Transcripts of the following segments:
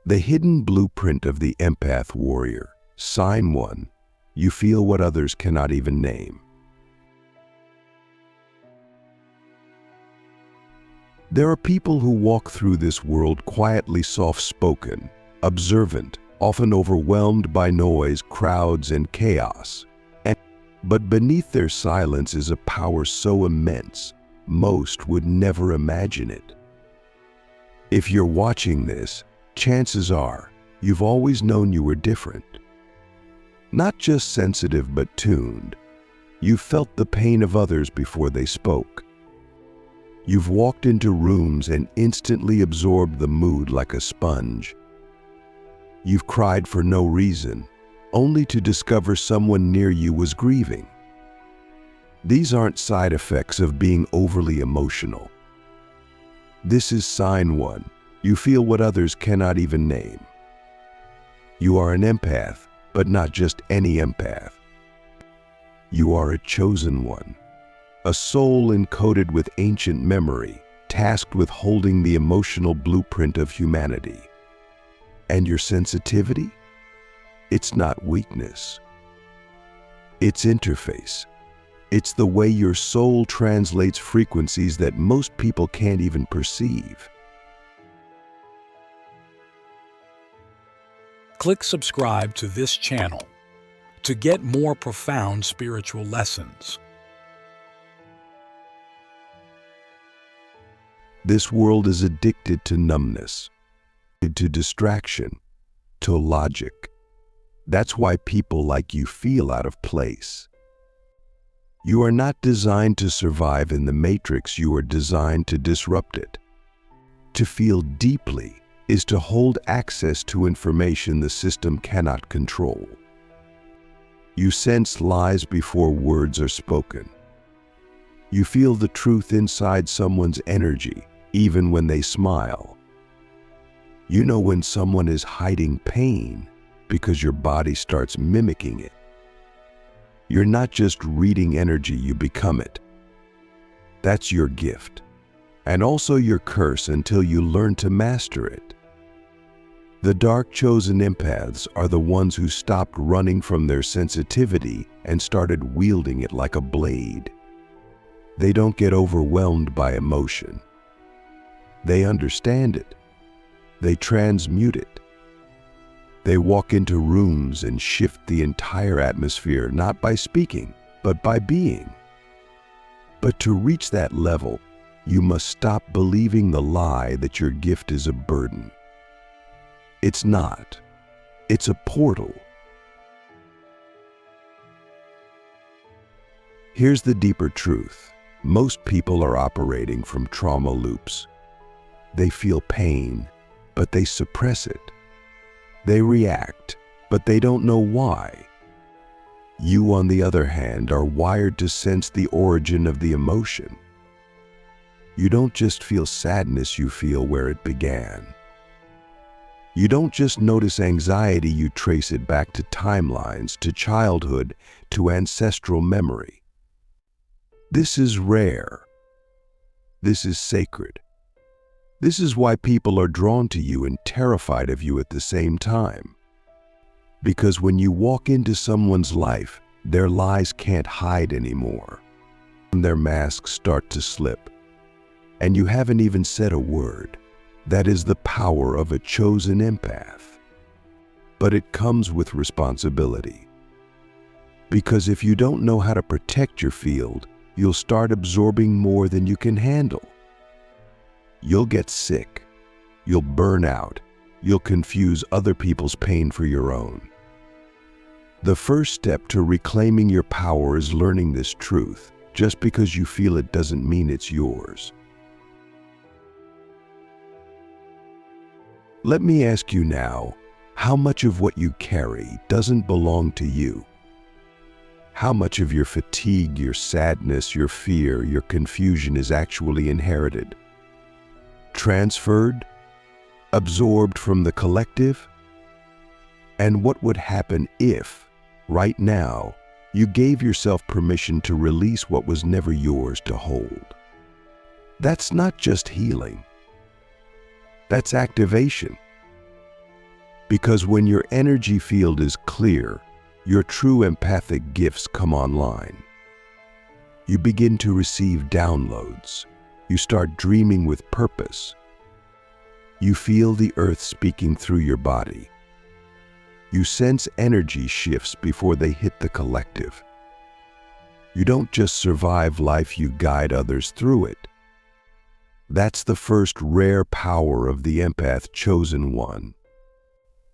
The hidden blueprint of the empath warrior. Sign 1. You feel what others cannot even name. There are people who walk through this world quietly soft-spoken, observant, often overwhelmed by noise, crowds, and chaos. But beneath their silence is a power so immense, most would never imagine it. If you're watching this, chances are you've always known you were different. Not just sensitive but tuned. You've felt the pain of others before they spoke. You've walked into rooms and instantly absorbed the mood like a sponge. You've cried for no reason, only to discover someone near you was grieving. These aren't side effects of being overly emotional. This is sign 1. You feel what others cannot even name. You are an empath, but not just any empath. You are a chosen one. A soul encoded with ancient memory, tasked with holding the emotional blueprint of humanity. And your sensitivity? It's not weakness. It's interface. It's the way your soul translates frequencies that most people can't even perceive. Click subscribe to this channel to get more profound spiritual lessons. This world is addicted to numbness, to distraction, to logic. That's why people like you feel out of place. You are not designed to survive in the matrix, you are designed to disrupt it. To feel deeply is to hold access to information the system cannot control. You sense lies before words are spoken. You feel the truth inside someone's energy, even when they smile. You know when someone is hiding pain because your body starts mimicking it. You're not just reading energy, you become it. That's your gift, and also your curse until you learn to master it. The dark chosen empaths are the ones who stopped running from their sensitivity and started wielding it like a blade. They don't get overwhelmed by emotion. They understand it. They transmute it. They walk into rooms and shift the entire atmosphere, not by speaking, but by being. But to reach that level, you must stop believing the lie that your gift is a burden. It's not. It's a portal. Here's the deeper truth. Most people are operating from trauma loops. They feel pain, but they suppress it. They react, but they don't know why. You, on the other hand, are wired to sense the origin of the emotion. You don't just feel sadness, you feel where it began. You don't just notice anxiety, you trace it back to timelines, to childhood, to ancestral memory. This is rare. This is sacred. This is why people are drawn to you and terrified of you at the same time. Because when you walk into someone's life, their lies can't hide anymore. Their masks start to slip. And you haven't even said a word. That is the power of a chosen empath. But it comes with responsibility. Because if you don't know how to protect your field, you'll start absorbing more than you can handle. You'll get sick. You'll burn out. You'll confuse other people's pain for your own. The first step to reclaiming your power is learning this truth. Just because you feel it doesn't mean it's yours. Let me ask you now, how much of what you carry doesn't belong to you? How much of your fatigue, your sadness, your fear, your confusion is actually inherited? Transferred? Absorbed from the collective? And what would happen if, right now, you gave yourself permission to release what was never yours to hold? That's not just healing. That's activation. Because when your energy field is clear, your true empathic gifts come online. You begin to receive downloads. You start dreaming with purpose. You feel the earth speaking through your body. You sense energy shifts before they hit the collective. You don't just survive life, you guide others through it. That's the first rare power of the Empath Chosen One.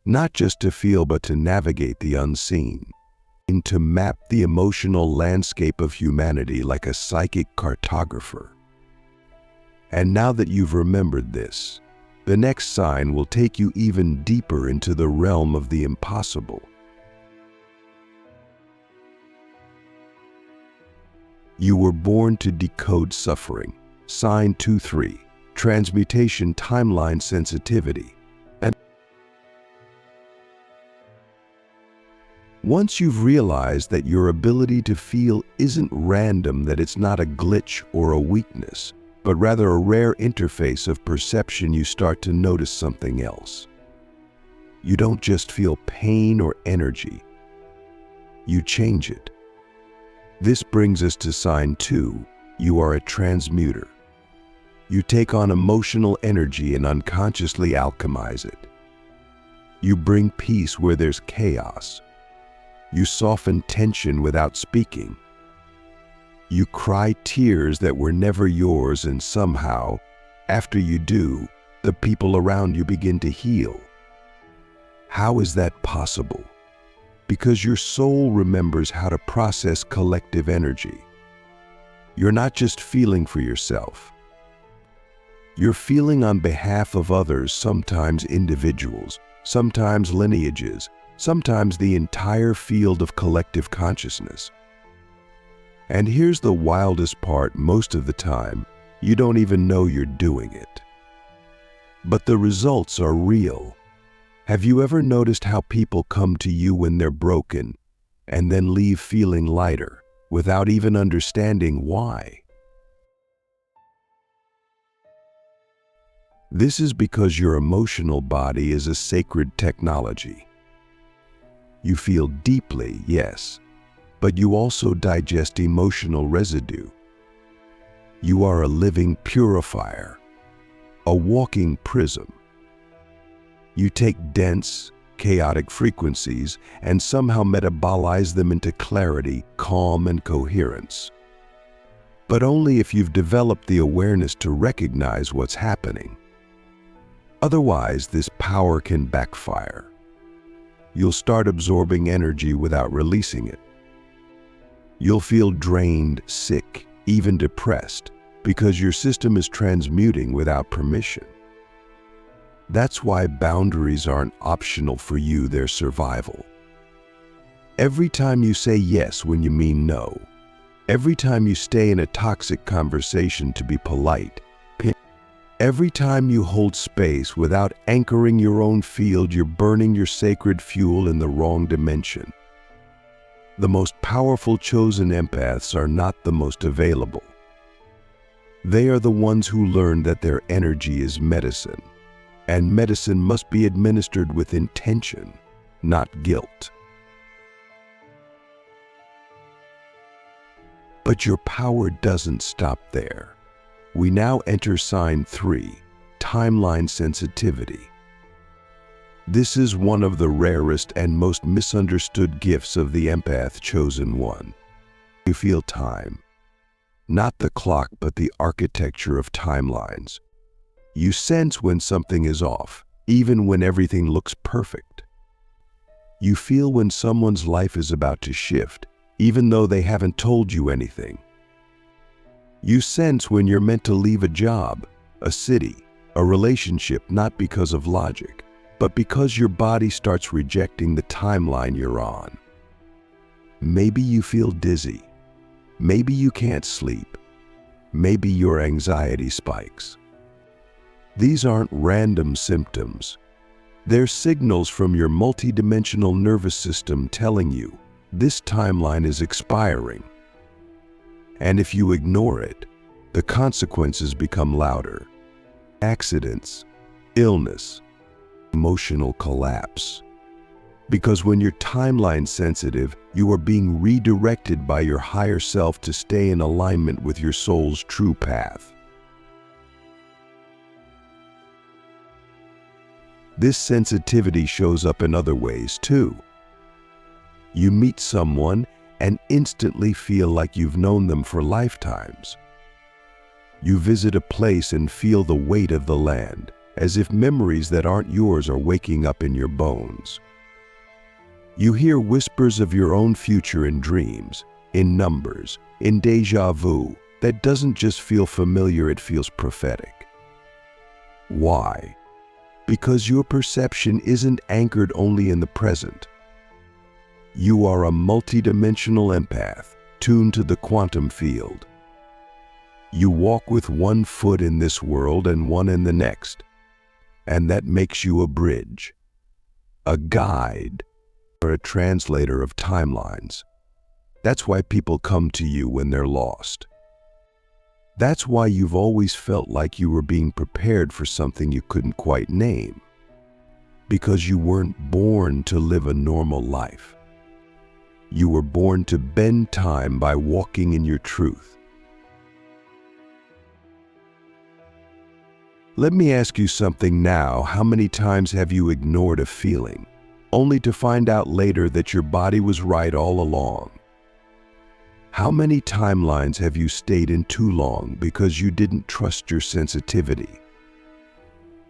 Not just to feel, but to navigate the unseen, and to map the emotional landscape of humanity like a psychic cartographer. And now that you've remembered this, the next sign will take you even deeper into the realm of the impossible. You were born to decode suffering. Sign 2-3, Transmutation Timeline Sensitivity. And once you've realized that your ability to feel isn't random, that it's not a glitch or a weakness, but rather a rare interface of perception, you start to notice something else. You don't just feel pain or energy, you change it. This brings us to sign 2, you are a transmuter. You take on emotional energy and unconsciously alchemize it. You bring peace where there's chaos. You soften tension without speaking. You cry tears that were never yours, and somehow, after you do, the people around you begin to heal. How is that possible? Because your soul remembers how to process collective energy. You're not just feeling for yourself. You're feeling on behalf of others, sometimes individuals, sometimes lineages, sometimes the entire field of collective consciousness. And here's the wildest part: most of the time, you don't even know you're doing it. But the results are real. Have you ever noticed how people come to you when they're broken and then leave feeling lighter without even understanding why? This is because your emotional body is a sacred technology. You feel deeply, yes, but you also digest emotional residue. You are a living purifier, a walking prism. You take dense, chaotic frequencies and somehow metabolize them into clarity, calm, and coherence. But only if you've developed the awareness to recognize what's happening. Otherwise, this power can backfire. You'll start absorbing energy without releasing it. You'll feel drained, sick, even depressed, because your system is transmuting without permission. That's why boundaries aren't optional for you, they're survival. Every time you say yes when you mean no, every time you stay in a toxic conversation to be polite, every time you hold space without anchoring your own field, you're burning your sacred fuel in the wrong dimension. The most powerful chosen empaths are not the most available. They are the ones who learn that their energy is medicine, and medicine must be administered with intention, not guilt. But your power doesn't stop there. We now enter sign 3, timeline sensitivity. This is one of the rarest and most misunderstood gifts of the Empath Chosen One. You feel time, not the clock, but the architecture of timelines. You sense when something is off, even when everything looks perfect. You feel when someone's life is about to shift, even though they haven't told you anything. You sense when you're meant to leave a job, a city, a relationship, not because of logic, but because your body starts rejecting the timeline you're on. Maybe you feel dizzy. Maybe you can't sleep. Maybe your anxiety spikes. These aren't random symptoms. They're signals from your multidimensional nervous system telling you this timeline is expiring. And if you ignore it, the consequences become louder. Accidents, illness, emotional collapse. Because when you're timeline sensitive, you are being redirected by your higher self to stay in alignment with your soul's true path. This sensitivity shows up in other ways too. You meet someone and instantly feel like you've known them for lifetimes. You visit a place and feel the weight of the land, as if memories that aren't yours are waking up in your bones. You hear whispers of your own future in dreams, in numbers, in déjà vu that doesn't just feel familiar, it feels prophetic. Why? Because your perception isn't anchored only in the present. You are a multidimensional empath, tuned to the quantum field. You walk with one foot in this world and one in the next, and that makes you a bridge, a guide, or a translator of timelines. That's why people come to you when they're lost. That's why you've always felt like you were being prepared for something you couldn't quite name. Because you weren't born to live a normal life. You were born to bend time by walking in your truth. Let me ask you something now. How many times have you ignored a feeling, only to find out later that your body was right all along? How many timelines have you stayed in too long because you didn't trust your sensitivity?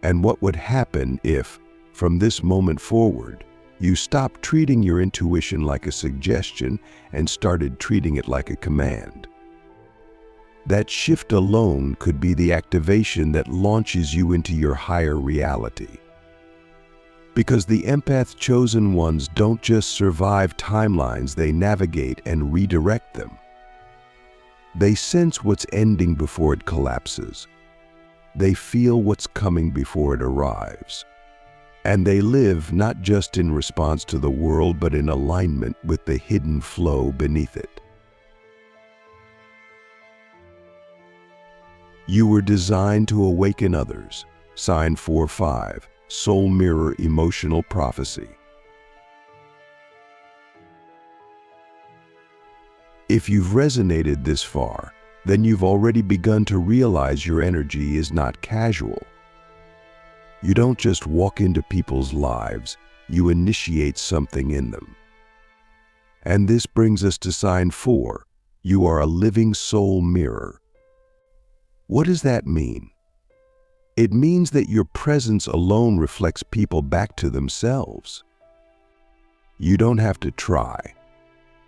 And what would happen if, from this moment forward, you stopped treating your intuition like a suggestion and started treating it like a command? That shift alone could be the activation that launches you into your higher reality. Because the Empath Chosen Ones don't just survive timelines, they navigate and redirect them. They sense what's ending before it collapses. They feel what's coming before it arrives. And they live not just in response to the world, but in alignment with the hidden flow beneath it. You were designed to awaken others. Sign 4-5, Soul Mirror Emotional Prophecy. If you've resonated this far, then you've already begun to realize your energy is not casual. You don't just walk into people's lives, you initiate something in them. And this brings us to sign 4. You are a living soul mirror. What does that mean? It means that your presence alone reflects people back to themselves. You don't have to try.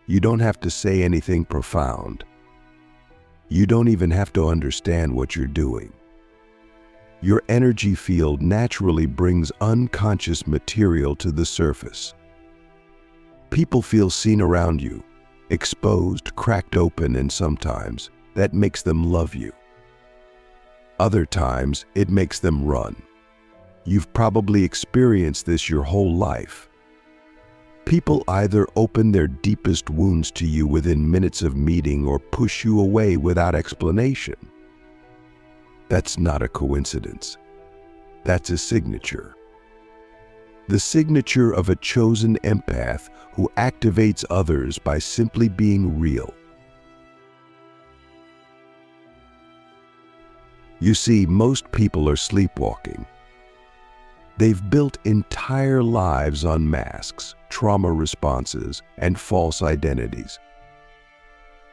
You don't have to say anything profound. You don't even have to understand what you're doing. Your energy field naturally brings unconscious material to the surface. People feel seen around you, exposed, cracked open, and sometimes that makes them love you. Other times, it makes them run. You've probably experienced this your whole life. People either open their deepest wounds to you within minutes of meeting or push you away without explanation. That's not a coincidence. That's a signature. The signature of a chosen empath who activates others by simply being real. You see, most people are sleepwalking. They've built entire lives on masks, trauma responses, and false identities.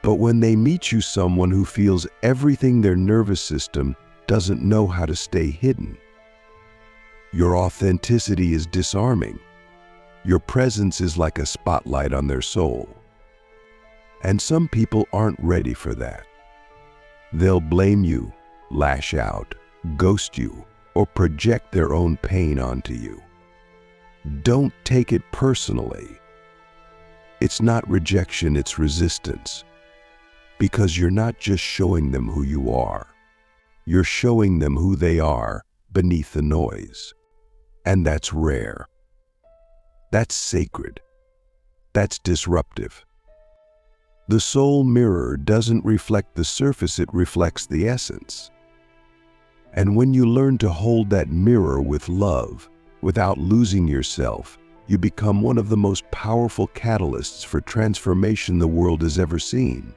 But when they meet you, someone who feels everything their nervous system doesn't know how to stay hidden. Your authenticity is disarming. Your presence is like a spotlight on their soul. And some people aren't ready for that. They'll blame you, lash out, ghost you, or project their own pain onto you. Don't take it personally. It's not rejection, it's resistance. Because you're not just showing them who you are. You're showing them who they are beneath the noise. And that's rare. That's sacred. That's disruptive. The soul mirror doesn't reflect the surface, it reflects the essence. And when you learn to hold that mirror with love, Without losing yourself, you become one of the most powerful catalysts for transformation the world has ever seen.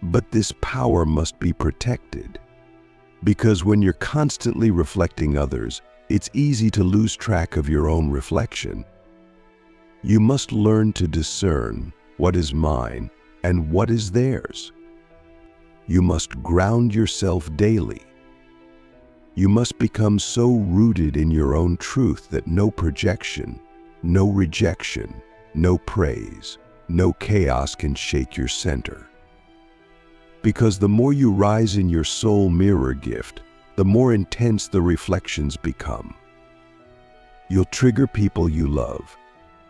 But this power must be protected, because when you're constantly reflecting others, it's easy to lose track of your own reflection. You must learn to discern what is mine and what is theirs. You must ground yourself daily. You must become so rooted in your own truth that no projection, no rejection, no praise, no chaos can shake your center. Because the more you rise in your soul mirror gift, the more intense the reflections become. You'll trigger people you love.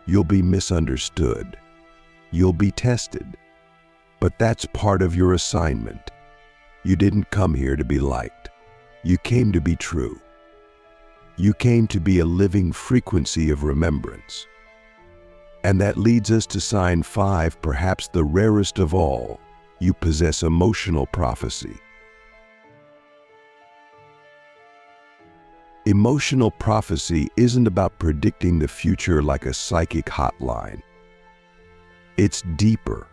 You'll be misunderstood. You'll be tested. But that's part of your assignment. You didn't come here to be liked. You came to be true. You came to be a living frequency of remembrance. And that leads us to sign 5, perhaps the rarest of all. You possess emotional prophecy. Emotional prophecy isn't about predicting the future like a psychic hotline. It's deeper.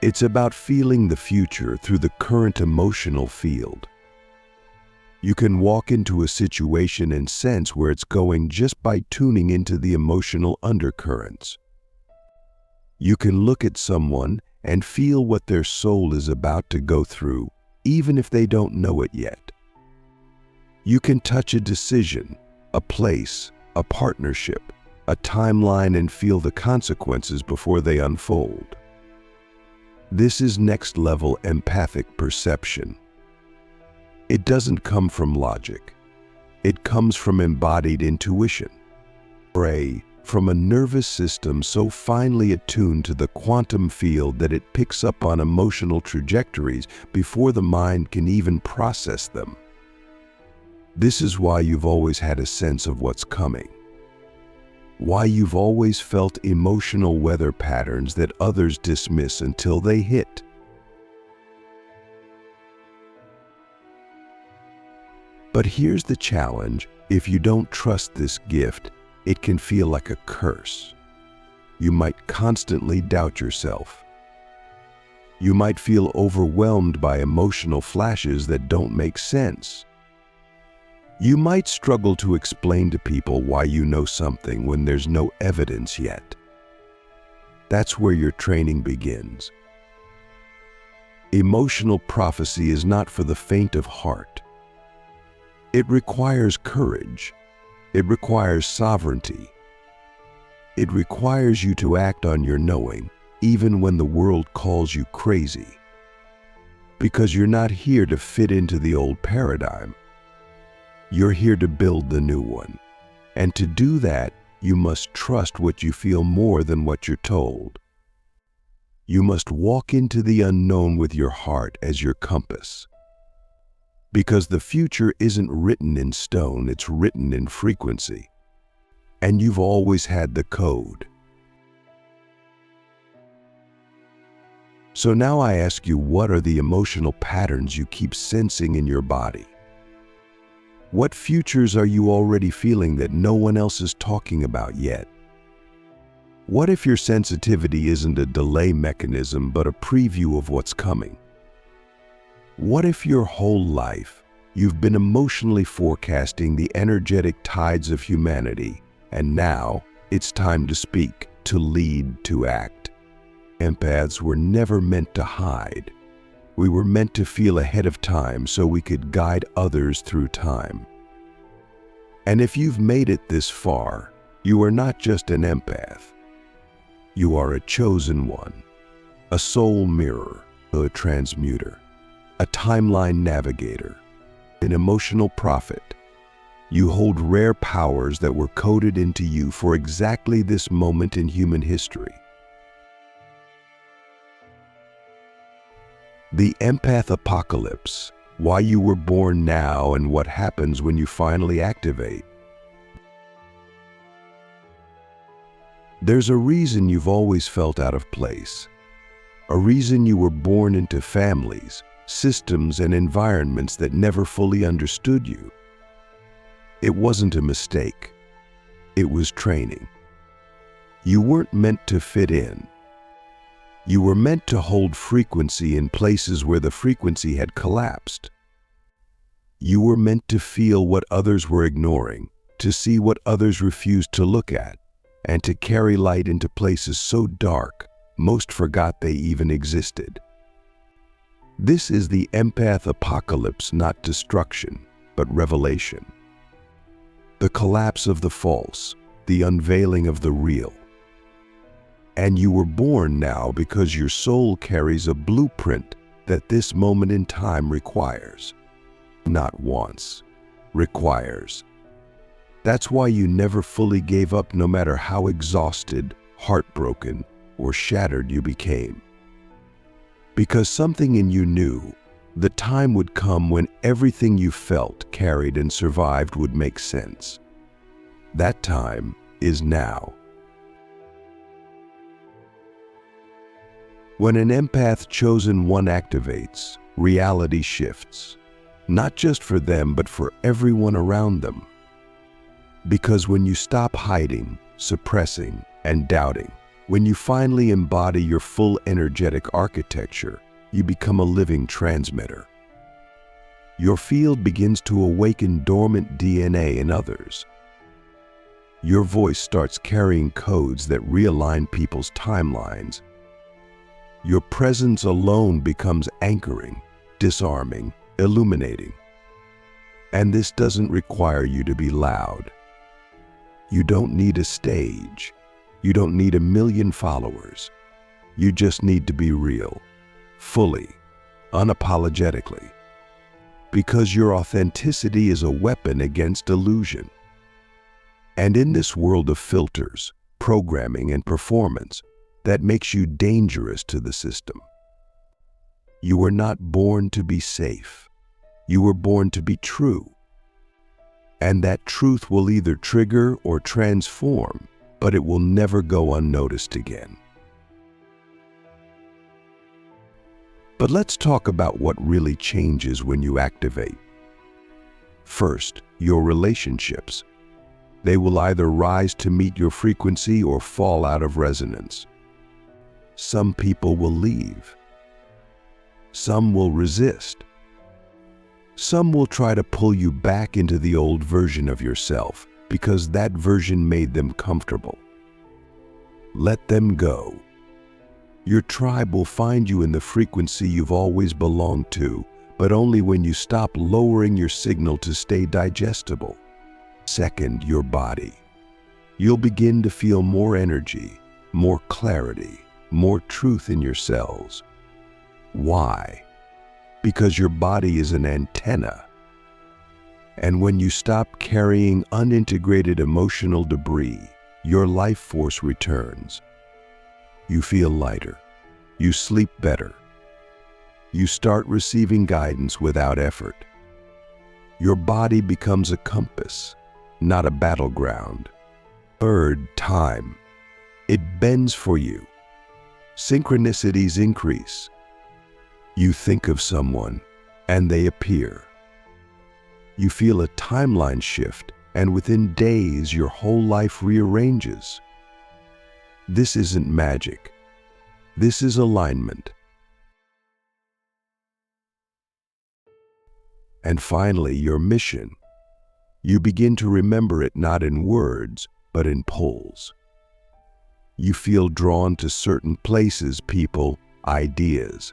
It's about feeling the future through the current emotional field. You can walk into a situation and sense where it's going just by tuning into the emotional undercurrents. You can look at someone and feel what their soul is about to go through, even if they don't know it yet. You can touch a decision, a place, a partnership, a timeline, and feel the consequences before they unfold. This is next-level empathic perception. It doesn't come from logic. It comes from embodied intuition. From a nervous system so finely attuned to the quantum field that it picks up on emotional trajectories before the mind can even process them. This is why you've always had a sense of what's coming. Why you've always felt emotional weather patterns that others dismiss until they hit. But here's the challenge: if you don't trust this gift, it can feel like a curse. You might constantly doubt yourself. You might feel overwhelmed by emotional flashes that don't make sense. You might struggle to explain to people why you know something when there's no evidence yet. That's where your training begins. Emotional prophecy is not for the faint of heart. It requires courage. It requires sovereignty. It requires you to act on your knowing, even when the world calls you crazy. Because you're not here to fit into the old paradigm. You're here to build the new one. And to do that, you must trust what you feel more than what you're told. You must walk into the unknown with your heart as your compass. Because the future isn't written in stone, it's written in frequency. And you've always had the code. So now I ask you, what are the emotional patterns you keep sensing in your body? What futures are you already feeling that no one else is talking about yet? What if your sensitivity isn't a delay mechanism but a preview of what's coming? What if your whole life you've been emotionally forecasting the energetic tides of humanity, and now it's time to speak, to lead, to act? Empaths were never meant to hide. We were meant to feel ahead of time so we could guide others through time. And if you've made it this far, you are not just an empath. You are a chosen one, a soul mirror, a transmuter, a timeline navigator, an emotional prophet. You hold rare powers that were coded into you for exactly this moment in human history. The empath apocalypse, why you were born now and what happens when you finally activate. There's a reason you've always felt out of place. A reason you were born into families systems, and environments that never fully understood you. It wasn't a mistake. It was training. You weren't meant to fit in. You were meant to hold frequency in places where the frequency had collapsed. You were meant to feel what others were ignoring, to see what others refused to look at, and to carry light into places so dark, most forgot they even existed. This is the empath apocalypse, not destruction, but revelation. The collapse of the false, the unveiling of the real. And you were born now because your soul carries a blueprint that this moment in time requires. Not wants, requires. That's why you never fully gave up, no matter how exhausted, heartbroken, or shattered you became. Because something in you knew the time would come when everything you felt, carried, and survived would make sense. That time is now. When an empath chosen one activates, reality shifts, not just for them, but for everyone around them. Because when you stop hiding, suppressing, and doubting, when you finally embody your full energetic architecture, you become a living transmitter. Your field begins to awaken dormant DNA in others. Your voice starts carrying codes that realign people's timelines. Your presence alone becomes anchoring, disarming, illuminating. And this doesn't require you to be loud. You don't need a stage. You don't need 1 million followers. You just need to be real, fully, unapologetically. Because your authenticity is a weapon against illusion. And in this world of filters, programming, and performance, that makes you dangerous to the system. You were not born to be safe. You were born to be true. And that truth will either trigger or transform, but it will never go unnoticed again. But let's talk about what really changes when you activate. First, your relationships. They will either rise to meet your frequency or fall out of resonance. Some people will leave. Some will resist. Some will try to pull you back into the old version of yourself because that version made them comfortable. Let them go. Your tribe will find you in the frequency you've always belonged to, but only when you stop lowering your signal to stay digestible. Second, your body. You'll begin to feel more energy, more clarity, more truth in your cells. Why? Because your body is an antenna. And when you stop carrying unintegrated emotional debris, your life force returns. You feel lighter. You sleep better. You start receiving guidance without effort. Your body becomes a compass, not a battleground. Third, time. It bends for you. Synchronicities increase. You think of someone, and they appear. You feel a timeline shift, and within days, your whole life rearranges. This isn't magic. This is alignment. And finally, your mission. You begin to remember it not in words, but in pulls. You feel drawn to certain places, people, ideas.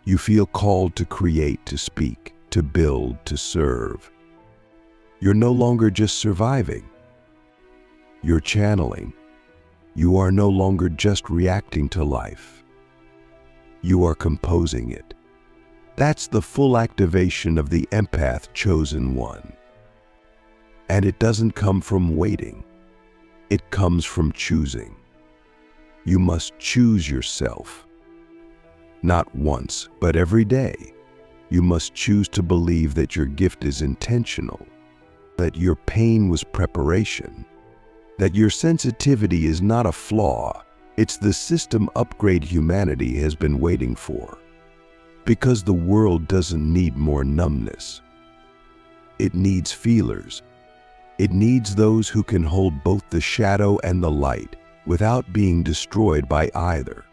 You feel called to create, to speak, to build, to serve. You're no longer just surviving. You're channeling. You are no longer just reacting to life. You are composing it. That's the full activation of the Empath Chosen One. And it doesn't come from waiting. It comes from choosing. You must choose yourself. Not once, but every day. You must choose to believe that your gift is intentional, that your pain was preparation, that your sensitivity is not a flaw, it's the system upgrade humanity has been waiting for. Because the world doesn't need more numbness. It needs feelers. It needs those who can hold both the shadow and the light without being destroyed by either.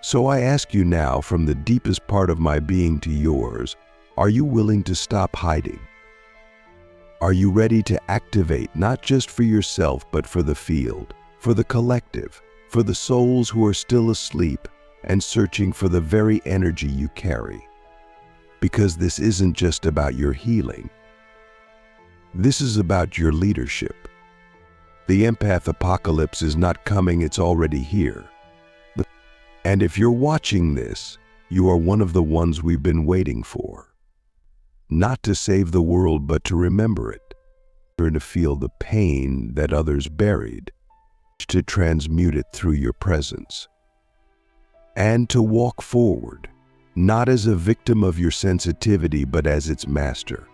So I ask you now, from the deepest part of my being to yours, are you willing to stop hiding? Are you ready to activate not just for yourself but for the field, for the collective, for the souls who are still asleep and searching for the very energy you carry? Because this isn't just about your healing. This is about your leadership. The empath apocalypse is not coming, it's already here. And if you're watching this, you are one of the ones we've been waiting for. Not to save the world, but to remember it, to feel the pain that others buried, to transmute it through your presence, and to walk forward, not as a victim of your sensitivity, but as its master.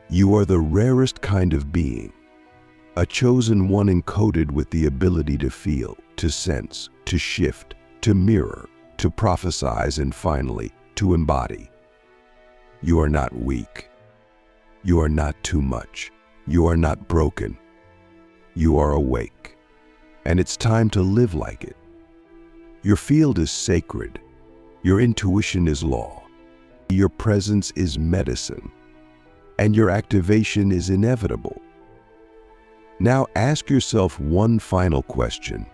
You are the rarest kind of being, a chosen one encoded with the ability to feel, to sense, to shift, to mirror, to prophesize, and finally, to embody. You are not weak. You are not too much. You are not broken. You are awake. And it's time to live like it. Your field is sacred. Your intuition is law. Your presence is medicine. And your activation is inevitable. Now ask yourself one final question.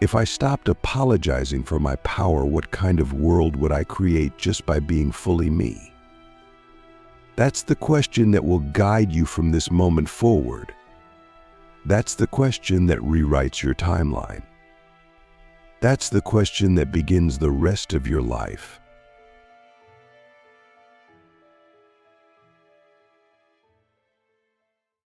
If I stopped apologizing for my power, what kind of world would I create just by being fully me? That's the question that will guide you from this moment forward. That's the question that rewrites your timeline. That's the question that begins the rest of your life.